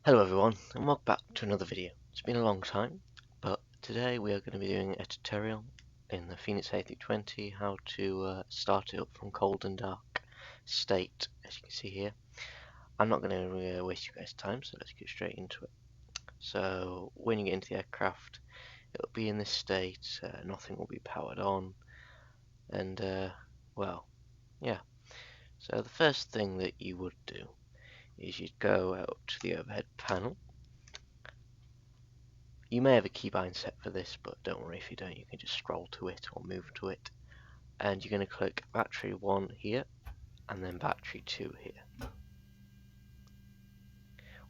Hello everyone, and welcome back to another video. It's been a long time, but today we are going to be doing a tutorial in the Fenix A320 how to start it up from cold and dark state, as you can see here. I'm not going to waste you guys' time, so let's get straight into it. So when you get into the aircraft, it'll be in this state, nothing will be powered on, and well, yeah. So the first thing that you would do is you'd go out to the overhead panel. You may have a keybind set for this, but don't worry if you don't, you can just scroll to it or move to it. And you're going to click battery 1 here, and then battery 2 here.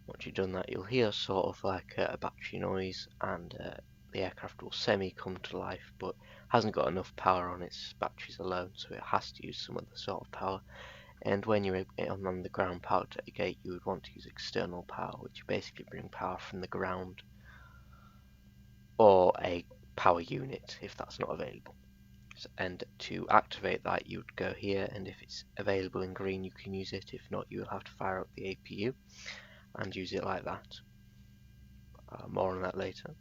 Once you've done that, you'll hear sort of like a battery noise, and the aircraft will semi come to life, but hasn't got enough power on its batteries alone, so it has to use some other sort of power. And when you're on the ground power gate, you would want to use external power, which basically bring power from the ground, or a power unit if that's not available. And to activate that, you would go here, and if it's available in green you can use it. If not, you will have to fire up the APU and use it like that. More on that later.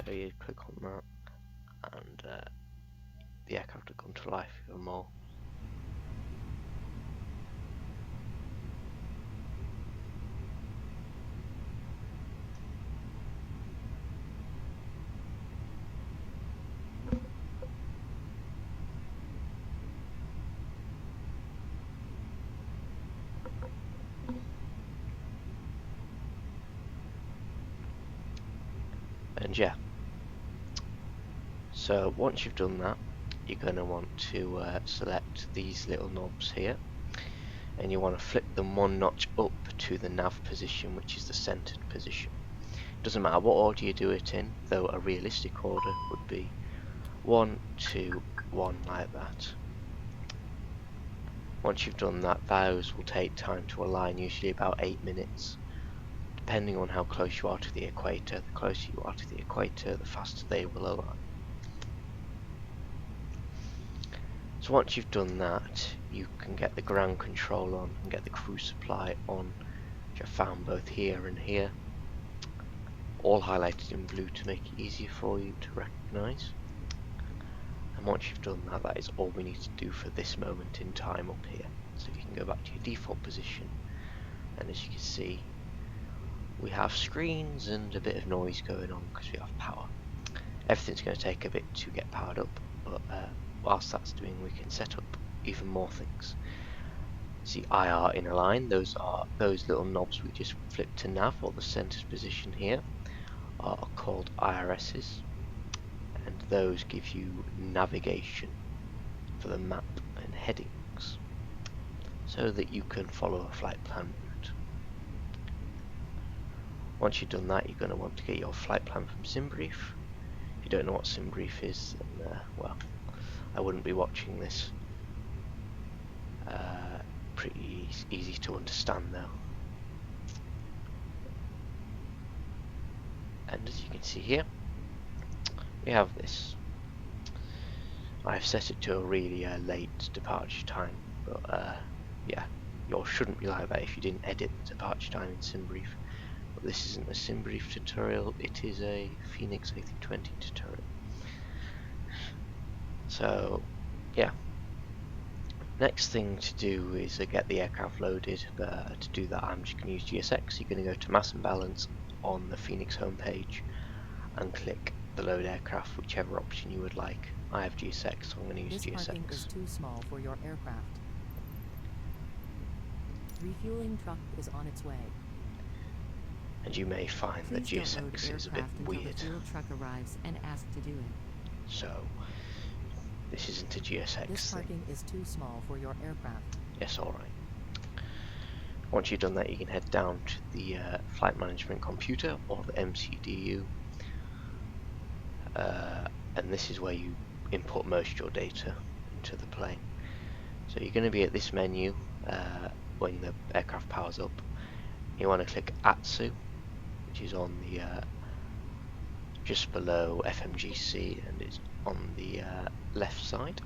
So you click on that, and the aircraft will come to life even more. And yeah, so once you've done that, you're going to want to select these little knobs here, and you want to flip them one notch up to the nav position, which is the centered position. Doesn't matter what order you do it in, though a realistic order would be 1, 2, 1 like that. Once you've done that, those will take time to align, usually about 8 minutes. Depending on how close you are to the equator, the closer you are to the equator, the faster they will align. So once you've done that, you can get the ground control on and get the crew supply on, which I found both here and here, all highlighted in blue to make it easier for you to recognise. And once you've done that, that is all we need to do for this moment in time up here. So you can go back to your default position, and as you can see, we have screens and a bit of noise going on because we have power. Everything's going to take a bit to get powered up, but whilst that's doing, we can set up even more things. See IR in a line, those are those little knobs we just flipped to nav, or the centered position here, are called IRSs, and those give you navigation for the map and headings, so that you can follow a flight plan route. Once you've done that, you're going to want to get your flight plan from SimBrief. If you don't know what SimBrief is, then well, I wouldn't be watching this. Pretty easy to understand though. And as you can see here, we have this. I've set it to a really late departure time, but yeah, yours shouldn't be like that if you didn't edit the departure time in SimBrief. But this isn't a SimBrief tutorial, it is a Fenix A320 tutorial. So yeah, next thing to do is get the aircraft loaded. To do that, I'm just going to use GSX. You're going to go to Mass and Balance on the Fenix homepage and click the load aircraft, whichever option you would like. I have GSX, so I'm going to use GSX. This parking is too small for your aircraft. Refueling truck is on its way. And you may find that GSX is a bit weird. The fuel truck arrives and asks to do it. So this isn't a GSX This parking thing. is too small for your aircraft. Yes, alright. Once you've done that, you can head down to the flight management computer, or the MCDU, and this is where you input most of your data into the plane. So you're going to be at this menu when the aircraft powers up. You want to click ATSU, which is on the just below FMGC, and it's on the left side.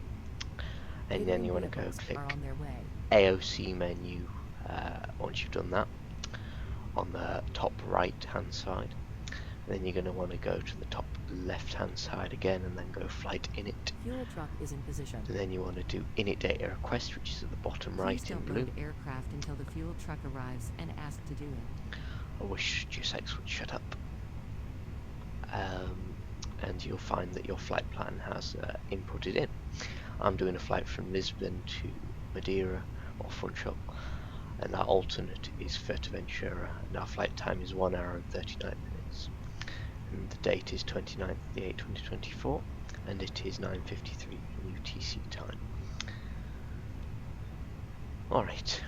And then you want to go click AOC menu once you've done that. on the top right hand side. Then you're going to want to go to the top left hand side again and then go flight init. Fuel truck is in position. And then you want to do init data request, which is at the bottom Please right in don't blue. load aircraft until the fuel truck arrives and ask to do it. I wish GSX would shut up. And you'll find that your flight plan has inputted in. I'm doing a flight from Lisbon to Madeira or Funchal, and our alternate is Fuerteventura, and our flight time is 1 hour and 39 minutes. And the date is 29th of the 8th, 2024, and it is 9:53 UTC time. Alright,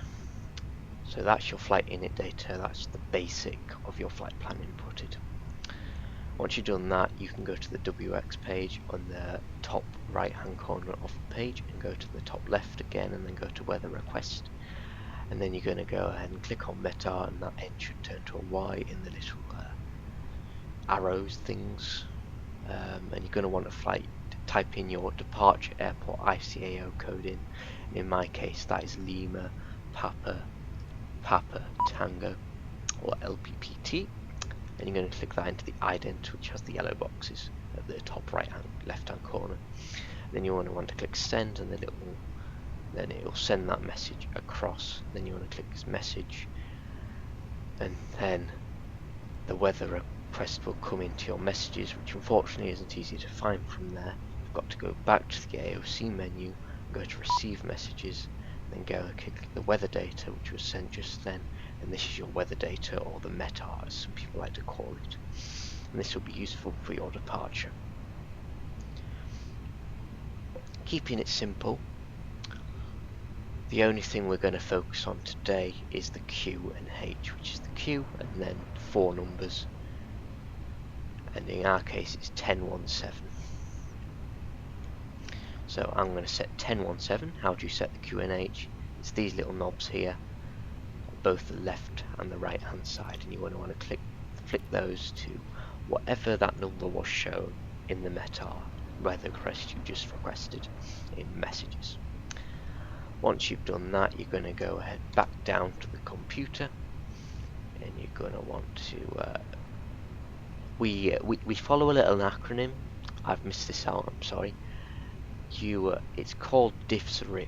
so that's your flight init data, that's the basic of your flight plan inputted. Once you've done that, you can go to the WX page on the top right hand corner of the page and go to the top left again and then go to weather request, and then you're going to go ahead and click on METAR, and that N should turn to a Y in the little arrows things, and you're going to want to type in your departure airport ICAO code in my case that is Lima Papa Tango, or LPPT. And you're going to click that into the ident, which has the yellow boxes at the top left hand corner. And then you want to click send, and then it will send that message across. Then you want to click this message, and then the weather request will come into your messages, which unfortunately isn't easy to find from there. You've got to go back to the AOC menu, go to receive messages, then go and click the weather data, which was sent just then. And this is your weather data, or the METAR as some people like to call it, and this will be useful for your departure. Keeping it simple, the only thing we're going to focus on today is the Q and H, which is the Q and then 4 numbers, and in our case it's 1017. So I'm going to set 1017. How do you set the Q and H? It's these little knobs here, both the left and the right hand side, and you want to flick those to whatever that number was shown in the METAR weather request you just requested in messages. Once you've done that, you're going to go ahead back down to the computer, and you're going to want to we follow a little acronym. I've missed this out, I'm sorry. It's called DIFSRIP,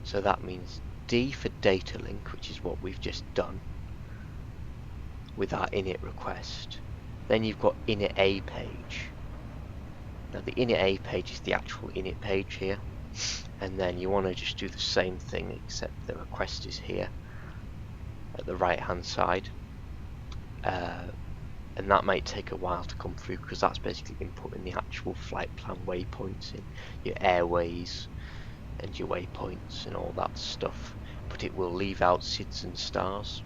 so that means D for data link, which is what we've just done with our init request. Then you've got init A page. Now the init A page is the actual init page here, and then you want to just do the same thing, except the request is here at the right hand side, and that might take a while to come through because that's basically inputting the actual flight plan waypoints in your airways and your waypoints and all that stuff, but it will leave out SIDS and stars,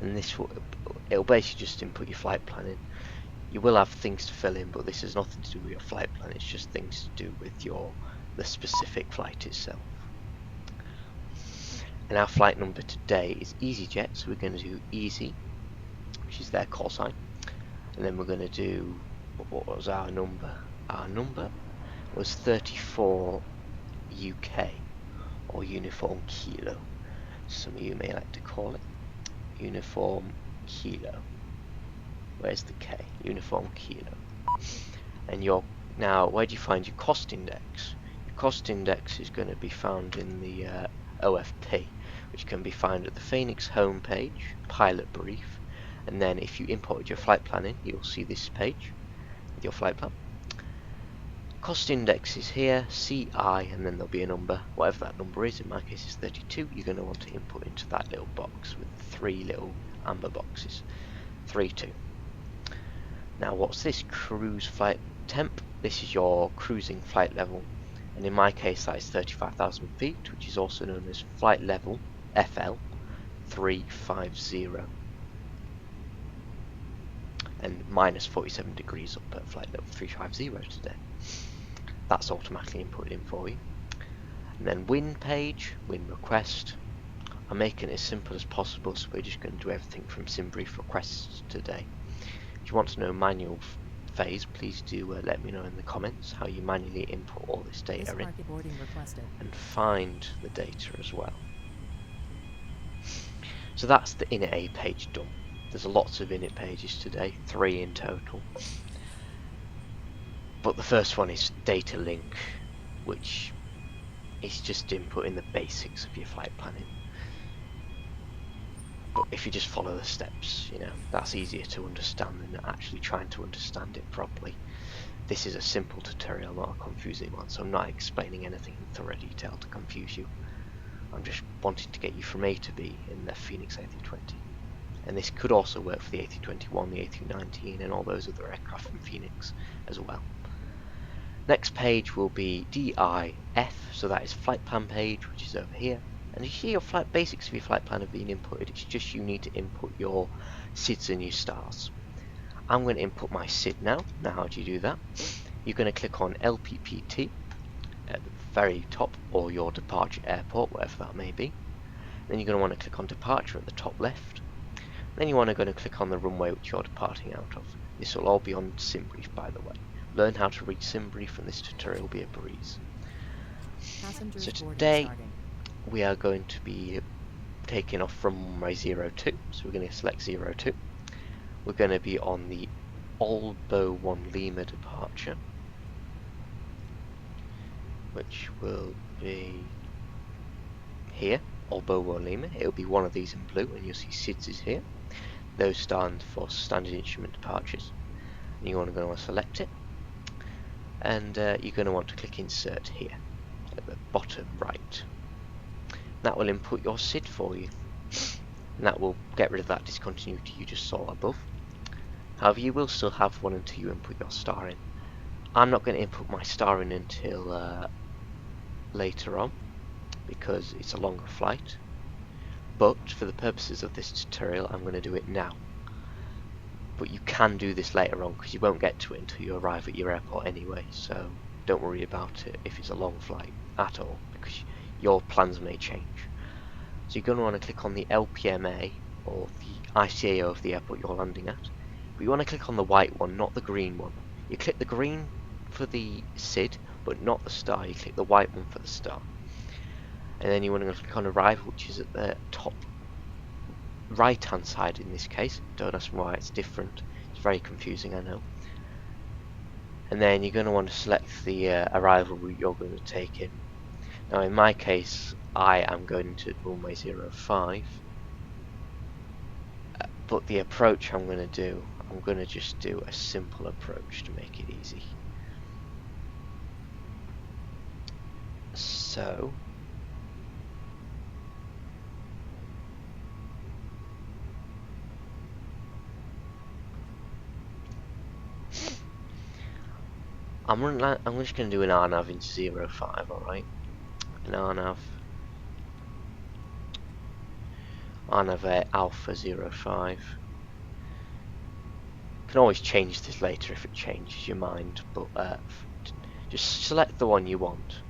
and it'll basically just input your flight plan in. You will have things to fill in, but this has nothing to do with your flight plan, it's just things to do with the specific flight itself. And our flight number today is EasyJet, so we're going to do easy, which is their call sign, and then we're going to do, what was our number? Our number was 34 UK, or Uniform Kilo, some of you may like to call it. Uniform Kilo. Where's the K? Uniform Kilo. And now, where do you find your cost index? Your cost index is going to be found in the OFP, which can be found at the Fenix homepage, pilot brief, and then if you imported your flight plan in, you'll see this page with your flight plan. Cost index is here, CI, and then there'll be a number, whatever that number is. In my case it's 32. You're going to want to input into that little box with 3 little amber boxes, 32. Now what's this? Cruise flight temp. This is your cruising flight level, and in my case that is 35,000 feet, which is also known as flight level FL 350, and minus 47 degrees up at flight level 350 today. That's automatically inputted in for you. And then wind page, wind request. I'm making it as simple as possible, so we're just going to do everything from SimBrief requests today. If you want to know manual phase, please do let me know in the comments how you manually input all this data in and find the data as well. So that's the init A page done. There's lots of init pages today, 3 in total. But the first one is data link, which is just inputting the basics of your flight planning. But if you just follow the steps, you know, that's easier to understand than actually trying to understand it properly. This is a simple tutorial, not a confusing one, so I'm not explaining anything in thorough detail to confuse you. I'm just wanting to get you from A to B in the Fenix A320. And this could also work for the A321, the A319 and all those other aircraft from Fenix as well. Next page will be DIF, so that is flight plan page, which is over here. And you see your basics of your flight plan have been inputted, it's just you need to input your SIDs and your stars. I'm going to input my SID now. Now how do you do that? You're going to click on LPPT at the very top, or your departure airport, whatever that may be. Then you're going to want to click on departure at the top left. Then you want to go and click on the runway which you're departing out of. This will all be on SimBrief, by the way. Learn how to read SimBrief from this tutorial will be a breeze. So today we are going to be taking off from runway 02, so we're going to select 02. We're going to be on the Albo 1 Lima departure, which will be here, Albo 1 Lima. It will be one of these in blue, and you'll see SIDS is here. Those stand for standard instrument departures. And you want to select it, and you're going to want to click insert here at the bottom right. That will input your SID for you, and that will get rid of that discontinuity you just saw above. However, you will still have one until you input your star in. I'm not going to input my star in until later on, because it's a longer flight. But for the purposes of this tutorial, I'm going to do it now. But you can do this later on, because you won't get to it until you arrive at your airport anyway, so don't worry about it if it's a long flight at all, because your plans may change. So you're going to want to click on the LPMA, or the ICAO of the airport you're landing at. But you want to click on the white one, not the green one. You click the green for the SID, but not the star. You click the white one for the star. And then you want to click on arrival, which is at the top right hand side in this case. Don't ask me why it's different, it's very confusing, I know. And then you're going to want to select the arrival route you're going to take in. Now in my case I am going to runway 05, but the approach I'm going to do, I'm going to just do a simple approach to make it easy. So I'm just going to do an RNAV into 05, alright? An RNAV Alpha 05. You can always change this later if it changes your mind, but just select the one you want.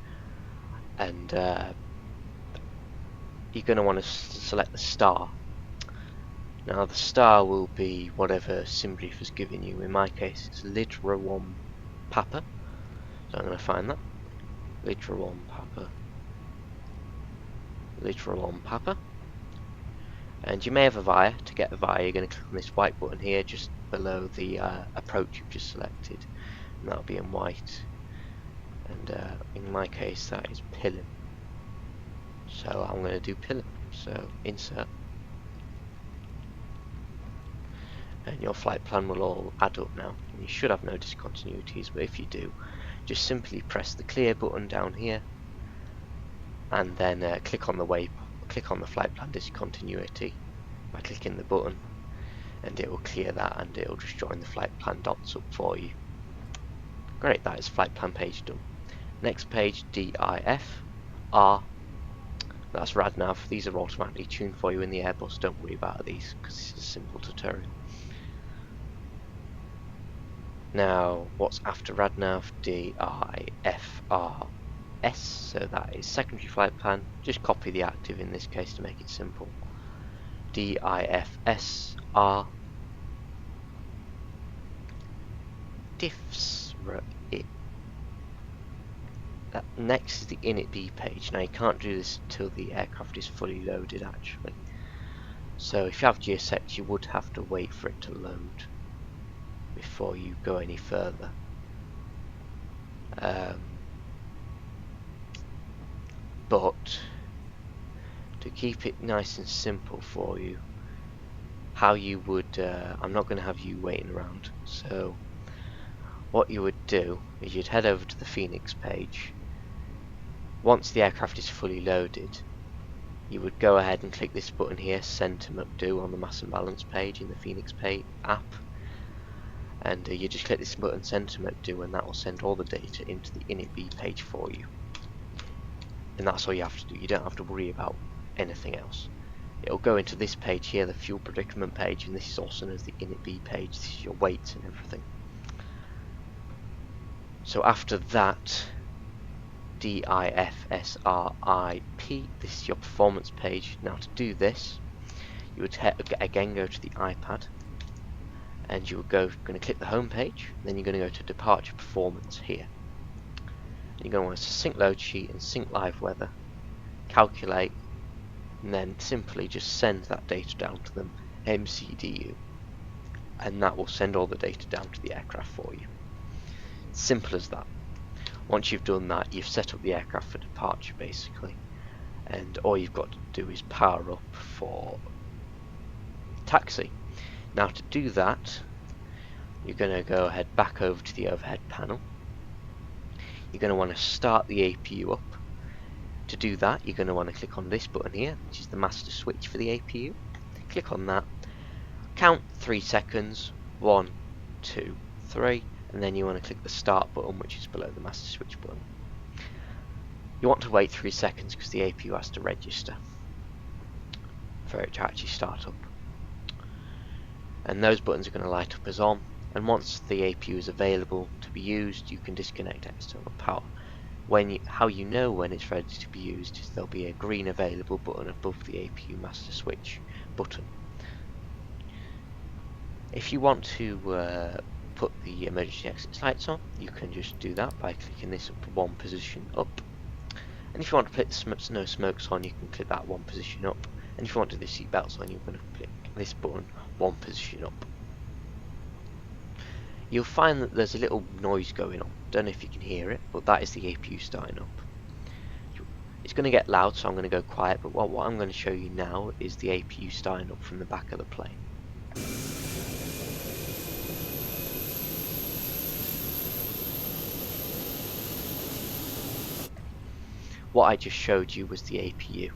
And you're going to want to select the star. Now the star will be whatever SimBrief has given you. In my case it's Litra 1 Papa, so I'm going to find that. Litra 1 Papa. Litra 1 Papa. And you may have a VIA. To get a VIA you're going to click on this white button here just below the approach you've just selected, and that'll be in white. And in my case that is Pillim, so I'm going to do Pillim. So insert, and your flight plan will all add up now, and you should have no discontinuities, but if you do, just simply press the clear button down here, and then click on the flight plan discontinuity by clicking the button, and it will clear that, and it will just join the flight plan dots up for you. Great, that is flight plan page done. Next page, DIF, R, that's RadNav. These are automatically tuned for you in the Airbus, don't worry about these because this is a simple tutorial. Now, what's after RadNav? DIFRS, so that is secondary flight plan. Just copy the active in this case to make it simple. DIFSR, diffs. Next is the init B page. Now you can't do this until the aircraft is fully loaded actually. So if you have GSX, you would have to wait for it to load before you go any further. But to keep it nice and simple for you, how you would, I'm not going to have you waiting around, so what you would do is you'd head over to the Fenix page. Once the aircraft is fully loaded, you would go ahead and click this button here, Send to McDo, on the Mass and Balance page in the Fenix Pay app, and you just click this button, Send to McDo, and that will send all the data into the initb page for you. And that's all you have to do. You don't have to worry about anything else. It'll go into this page here, the fuel predicament page, and this is also known as the initb page. This is your weights and everything. So after that, DIFSRIP, this is your performance page. Now to do this, you would again go to the iPad, and you're going to click the home page, then you're going to go to departure performance here. You're going to want to sync load sheet and sync live weather, calculate, and then simply just send that data down to them, MCDU, and that will send all the data down to the aircraft for you. Simple as that. Once you've done that, you've set up the aircraft for departure basically, and all you've got to do is power up for taxi. Now to do that, you're going to go ahead back over to the overhead panel. You're going to want to start the APU up. To do that, you're going to want to click on this button here, which is the master switch for the APU. Click on that, count 3 seconds, 1, 2, 3, and then you want to click the start button, which is below the master switch button. You want to wait 3 seconds because the APU has to register for it to actually start up. And those buttons are going to light up as on, and once the APU is available to be used, you can disconnect external power. How you know when it's ready to be used is there'll be a green available button above the APU master switch button. If you want to put the emergency exit lights on, you can just do that by clicking this up 1 position up. And if you want to put the no smokes on, you can click that 1 position up. And if you want to do the seat belts on, you're going to click this button 1 position up. You'll find that there's a little noise going on. Don't know if you can hear it, but that is the APU starting up. It's going to get loud, so I'm going to go quiet, but what I'm going to show you now is the APU starting up from the back of the plane. What I just showed you was the APU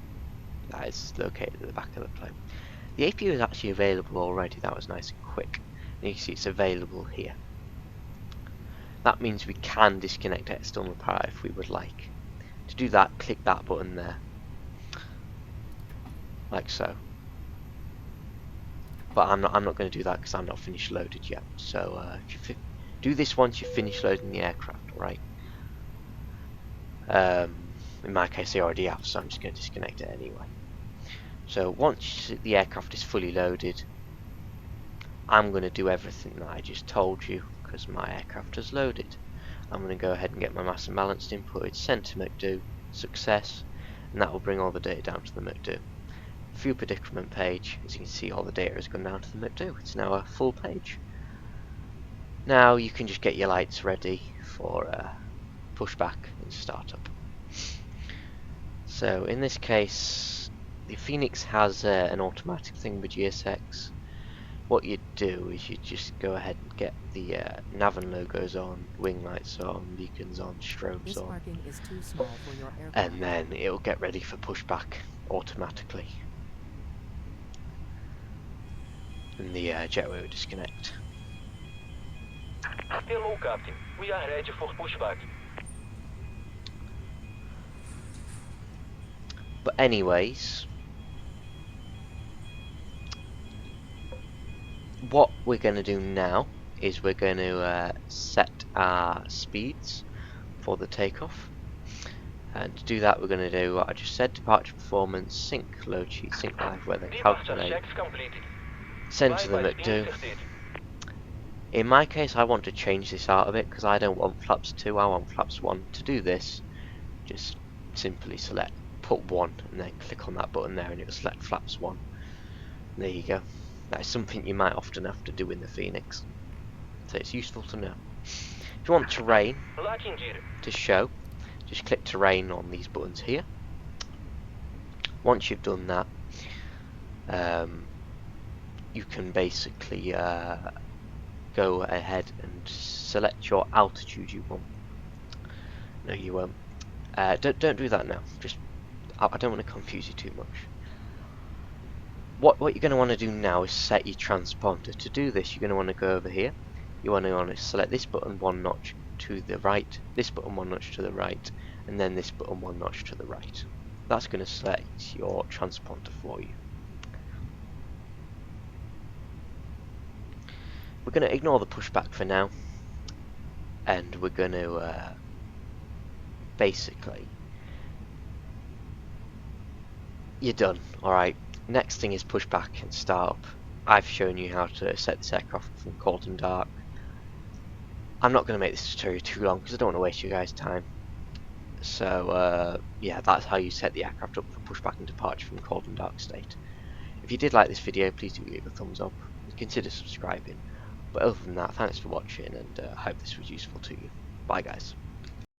that is located at the back of the plane. The APU is actually available already. That was nice and quick. And you can see it's available here. That means we can disconnect external power if we would like. To do that, click that button there, like so. But I'm not going to do that because I'm not finished loaded yet. So if you do this once you finish loading the aircraft, right? In my case, I already have, so I'm just going to disconnect it anyway. So once the aircraft is fully loaded, I'm going to do everything that I just told you because my aircraft has loaded. I'm going to go ahead and get my mass and balanced inputted, send to McDo, success, and that will bring all the data down to the McDo. Fuel predicament page, as you can see, all the data has gone down to the McDo. It's now a full page. Now you can just get your lights ready for pushback and startup. So in this case, the Fenix has an automatic thing with GSX. What you do is you just go ahead and get the nav and logos on, wing lights on, beacons on, strobes This on, marking is too small for your aircraft. and then it'll get ready for pushback automatically. And the jetway will disconnect. Hello, Captain. We are ready for pushback. But anyways, what we're going to do now is we're going to set our speeds for the takeoff. And to do that, we're going to do what I just said: departure performance, sync load sheet, sync live weather, calculate, send to the McDo. In my case, I want to change this out of it because I don't want flaps 2, I want flaps 1. To do this, just simply select put 1 and then click on that button there and it will select flaps 1. There you go. That is something you might often have to do in the Phoenix. So it's useful to know. If you want terrain Locking gear. to show, just click terrain on these buttons here. Once you've done that, you can basically go ahead and select your altitude you want. No, you won't. Don't do that now. Just I don't want to confuse you too much. What you're going to want to do now is set your transponder. To do this, you're going to want to go over here. You want to select this button one notch to the right, this button one notch to the right, and then this button one notch to the right. That's going to select your transponder for you. We're going to ignore the pushback for now, and we're going to basically, you're done. Alright, next thing is pushback and startup. I've shown you how to set this aircraft from cold and dark. I'm not going to make this tutorial too long because I don't want to waste you guys' time. So yeah, that's how you set the aircraft up for pushback and departure from cold and dark state. If you did like this video, please do leave a thumbs up and consider subscribing. But other than that, thanks for watching, and I hope this was useful to you. Bye guys.